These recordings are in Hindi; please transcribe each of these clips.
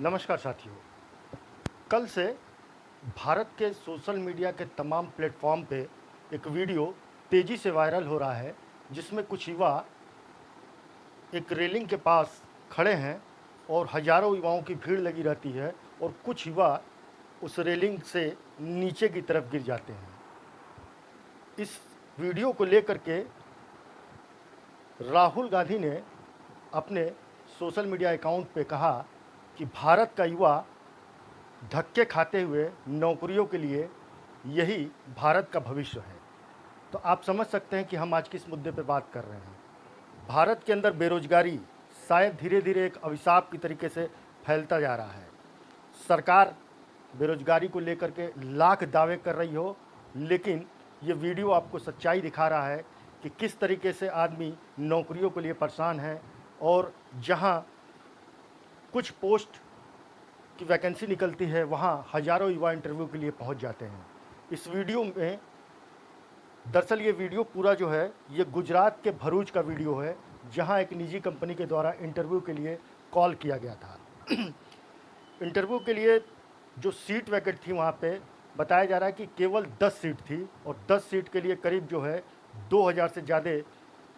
नमस्कार साथियों। कल से भारत के सोशल मीडिया के तमाम प्लेटफॉर्म पे एक वीडियो तेज़ी से वायरल हो रहा है, जिसमें कुछ युवा एक रेलिंग के पास खड़े हैं और हज़ारों युवाओं की भीड़ लगी रहती है और कुछ युवा उस रेलिंग से नीचे की तरफ गिर जाते हैं। इस वीडियो को लेकर के राहुल गांधी ने अपने सोशल मीडिया अकाउंट पे कहा कि भारत का युवा धक्के खाते हुए नौकरियों के लिए यही भारत का भविष्य है। तो आप समझ सकते हैं कि हम आज किस मुद्दे पर बात कर रहे हैं। भारत के अंदर बेरोजगारी शायद धीरे धीरे एक अभिशाप की तरीके से फैलता जा रहा है। सरकार बेरोजगारी को लेकर के लाख दावे कर रही हो, लेकिन ये वीडियो आपको सच्चाई दिखा रहा है कि किस तरीके से आदमी नौकरियों के लिए परेशान है और जहां कुछ पोस्ट की वैकेंसी निकलती है वहाँ हज़ारों युवा इंटरव्यू के लिए पहुँच जाते हैं। इस वीडियो में दरअसल ये वीडियो पूरा जो है ये गुजरात के भरूच का वीडियो है, जहाँ एक निजी कंपनी के द्वारा इंटरव्यू के लिए कॉल किया गया था। इंटरव्यू के लिए जो सीट वैकेंट थी वहाँ पे बताया जा रहा है कि केवल 10 सीट थी और 10 सीट के लिए करीब जो है 2000 से ज़्यादा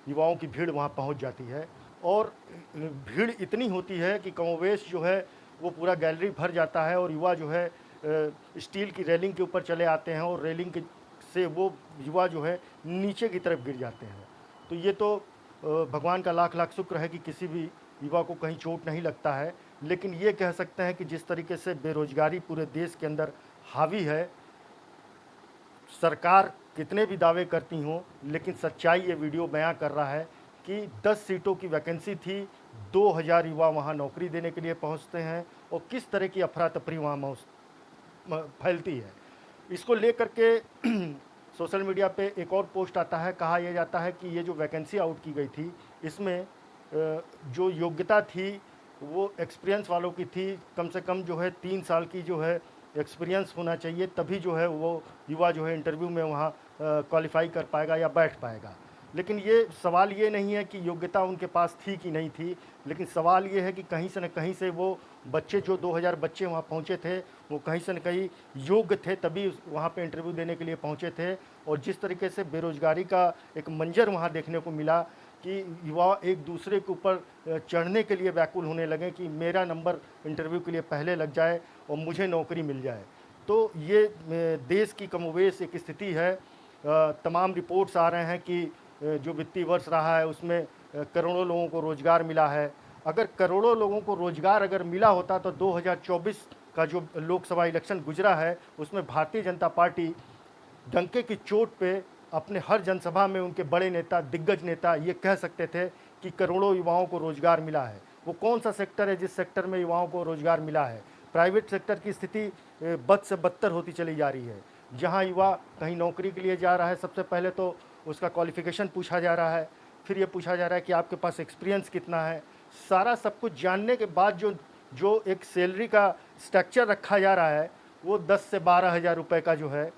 युवाओं की भीड़ वहाँ पहुँच जाती है और भीड़ इतनी होती है कि कमोवेश जो है वो पूरा गैलरी भर जाता है और युवा जो है स्टील की रेलिंग के ऊपर चले आते हैं और रेलिंग के से वो युवा जो है नीचे की तरफ गिर जाते हैं। तो ये तो भगवान का लाख लाख शुक्र है कि किसी भी युवा को कहीं चोट नहीं लगता है, लेकिन ये कह सकते हैं कि जिस तरीके से बेरोजगारी पूरे देश के अंदर हावी है, सरकार कितने भी दावे करती हों, लेकिन सच्चाई ये वीडियो बयां कर रहा है कि 10 सीटों की वैकेंसी थी, 2000 युवा वहां नौकरी देने के लिए पहुंचते हैं और किस तरह की अफरा तफरी वहाँ फैलती है। इसको लेकर के सोशल मीडिया पे एक और पोस्ट आता है, कहा यह जाता है कि ये जो वैकेंसी आउट की गई थी इसमें जो योग्यता थी वो एक्सपीरियंस वालों की थी, कम से कम जो है 3 साल की जो है एक्सपीरियंस होना चाहिए, तभी जो है वो युवा जो है इंटरव्यू में वहाँ क्वालिफाई कर पाएगा या बैठ पाएगा। लेकिन ये सवाल ये नहीं है कि योग्यता उनके पास थी कि नहीं थी, लेकिन सवाल ये है कि कहीं से न कहीं से वो बच्चे जो 2000 बच्चे वहाँ पहुँचे थे वो कहीं से न कहीं योग्य थे, तभी वहाँ पे इंटरव्यू देने के लिए पहुँचे थे। और जिस तरीके से बेरोजगारी का एक मंजर वहाँ देखने को मिला कि युवा एक दूसरे के ऊपर चढ़ने के लिए व्याकुल होने लगे कि मेरा नंबर इंटरव्यू के लिए पहले लग जाए और मुझे नौकरी मिल जाए। तो ये देश की कमोवेश एक स्थिति है। तमाम रिपोर्ट्स आ रहे हैं कि जो वित्तीय वर्ष रहा है उसमें करोड़ों लोगों को रोज़गार मिला है। अगर करोड़ों लोगों को रोज़गार अगर मिला होता तो 2024 का जो लोकसभा इलेक्शन गुजरा है उसमें भारतीय जनता पार्टी डंके की चोट पे अपने हर जनसभा में उनके बड़े नेता, दिग्गज नेता ये कह सकते थे कि करोड़ों युवाओं को रोज़गार मिला है। वो कौन सा सेक्टर है जिस सेक्टर में युवाओं को रोज़गार मिला है? प्राइवेट सेक्टर की स्थिति बद से बदतर होती चली जा रही है। जहाँ युवा कहीं नौकरी के लिए जा रहा है, सबसे पहले तो उसका क्वालिफ़िकेशन पूछा जा रहा है, फिर ये पूछा जा रहा है कि आपके पास एक्सपीरियंस कितना है। सारा सब कुछ जानने के बाद जो जो एक सैलरी का स्ट्रक्चर रखा जा रहा है वो 10 से 12 हज़ार रुपये का जो है,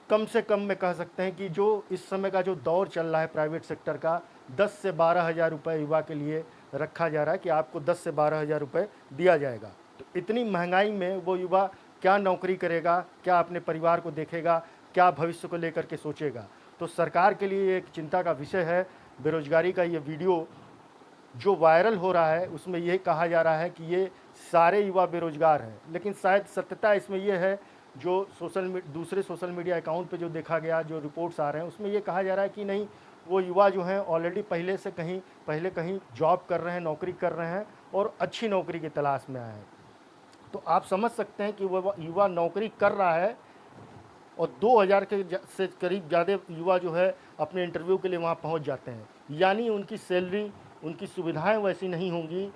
कम से कम में कह सकते हैं कि जो इस समय का जो दौर चल रहा है प्राइवेट सेक्टर का, 10 से 12 हज़ार रुपये युवा के लिए रखा जा रहा है कि आपको 10 से 12 हज़ार रुपये दिया जाएगा। तो इतनी महंगाई में वो युवा क्या नौकरी करेगा, क्या अपने परिवार को देखेगा, क्या भविष्य को लेकर के सोचेगा? तो सरकार के लिए एक चिंता का विषय है। बेरोजगारी का ये वीडियो जो वायरल हो रहा है उसमें ये कहा जा रहा है कि ये सारे युवा बेरोजगार हैं, लेकिन शायद सत्यता इसमें यह है जो दूसरे सोशल मीडिया अकाउंट पे जो देखा गया, जो रिपोर्ट्स आ रहे हैं उसमें ये कहा जा रहा है कि नहीं, वो युवा जो हैं ऑलरेडी पहले कहीं जॉब कर रहे हैं, नौकरी कर रहे हैं और अच्छी नौकरी की तलाश में आए हैं। तो आप समझ सकते हैं कि वो युवा नौकरी कर रहा है और 2000 से करीब ज़्यादा युवा जो है अपने इंटरव्यू के लिए वहाँ पहुँच जाते हैं। यानी उनकी सैलरी, उनकी सुविधाएं वैसी नहीं होंगी